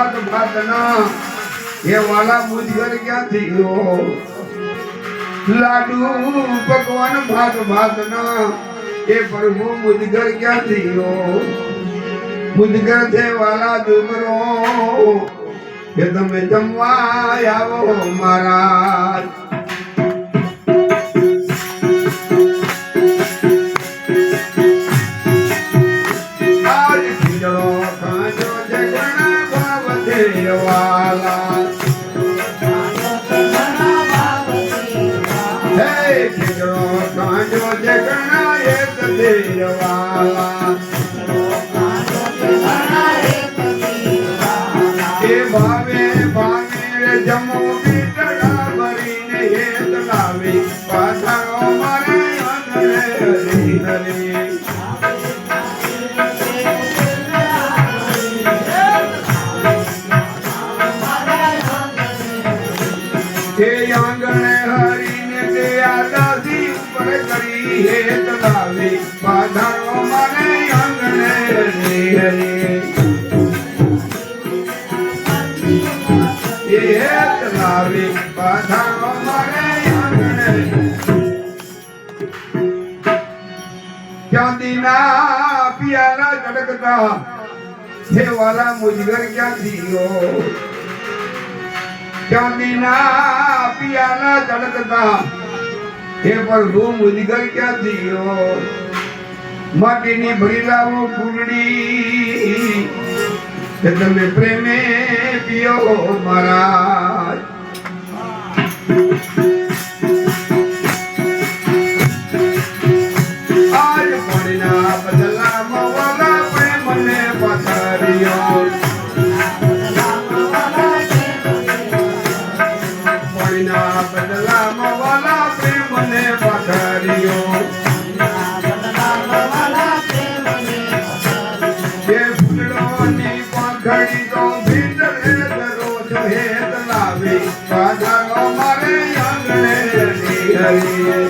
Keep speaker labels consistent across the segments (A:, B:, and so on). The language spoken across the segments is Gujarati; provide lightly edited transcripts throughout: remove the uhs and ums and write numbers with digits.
A: ભાત ભાતના એ વાલા મુજગર ક્યાંથી લો લાડુ પકવાન ભાત ભાતના એ પ્રભુ મુજગર ક્યાંથી લો મુજગર છે વાલા ડુમરો કે તમે જમવા આવો મહારાજ આજ ખીજડો કાંજો જગણા ભાવ છે વાલા હે ખીજડો કાંજો જગણા એક દેવાલા ભાવે ભાવે જમો પીટડા ભરીને હેત લાવી પાછાનો મારે આંગણે હરી હરી કે આંગણે હરીને તે આદાસી ઉપર કરી હેત લાવી પાછાનો મારે આંગણે હરી હરી લાવી પાછાનો મારે આંગણે ચાંદીના પિયાલા ચડકતા હે વાલા મુજગર ક્યાંથી લો ચાંદીના પિયાલા ચડકતા હે પ્રભુ મુજગર ક્યાંથી લો માટીની ભરી લાવો ફૂલડી કે તમે પ્રેમે પીઓ મહારાજ આજ પાણીના બદલામાં વાલા પ્રેમને પથારીઓ પાણીના બદલામાં વાલા પ્રેમને પથારીઓ ઘડી તો ભીતરે દરોજ હેત લાવી પાછાનો મારે આંગણે હરી હરી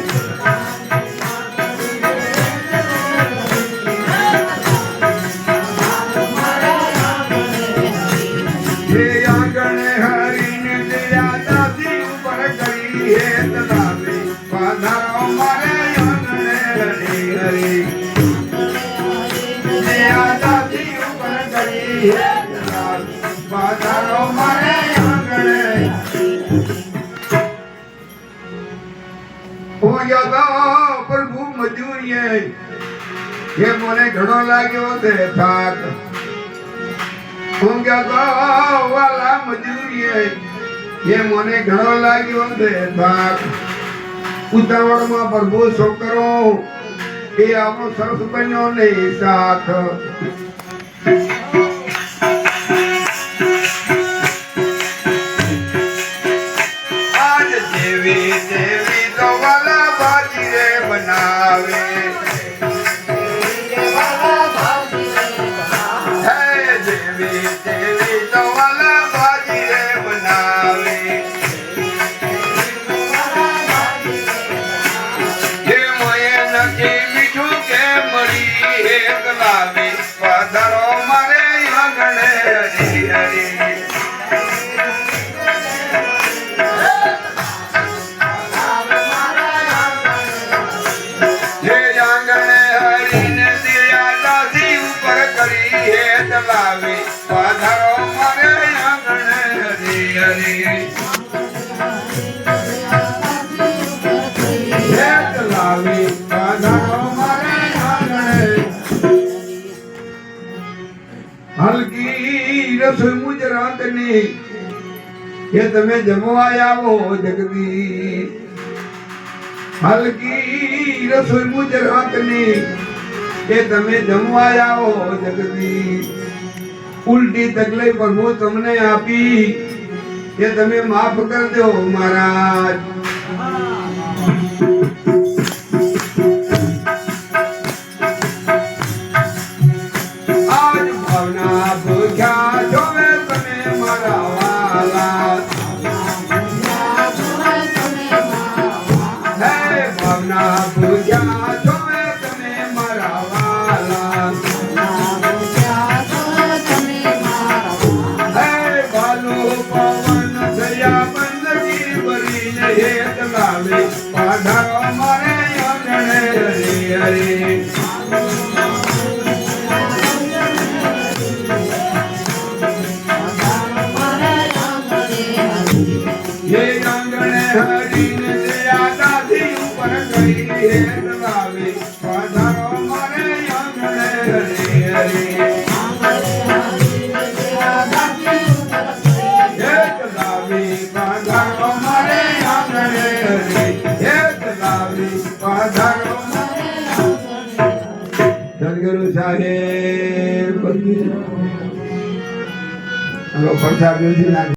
A: હે આંગણે હરીને દયા દાસી ઉપર કરી હેત લાવી પાછાનો મારે આંગણે હરી હરી દયા દાસી ઉપર કરી પાછાનો મારે આંગણે હું ગયો પ્રભુ મજૂરીએ કે મને ઘણો લાગ્યો છે થાક હું ગયો વાલા મજૂરીએ કે મને ઘણો લાગ્યો છે થાક ઉતાવળમાં પ્રભુ છોકરો એ આપણો સરસ બન્યો નહીં સાથ દેવી દેવી તો વાલા ભાજી રે બનાવે હે દેવી દેવી તો વાલા ભાજી રે બનાવે જે મોએ નથી મીઠું કે મળી એક લાવી પધારો મારે આંગણે હરી હરી લાવી પધારો મારે આંગણે હરી હરી હેત લાવી પધારો મારે આંગણે હલકી રસોઈ મુજરાતની એ તમે જમવા આવો જગદી હલકી રસોઈ મુજરાતની એ તમે જમવા આવો જગદી ઉલટી તકલીફ પ્રભુ તમને આપી કે તમે માફ કરજો મહારાજ આજ ભાવના ભૂખ્યા જોવે તમે મારા વાલા હે ભાવના ભૂખ્યા જોવે તમે મારા વાલા હે હેત લાવી પધારો મારે આંગણે હરી હરી હે આંગણે હરીને દયાદાથી ઉપર કરી હેત લાવી પધારો મારે આંગણે હરી હરી હેત લાવી પધારો મારે આંગણે હરી હેત લાવી પધારો સદગુરુ સાહેબ પ્રસાદ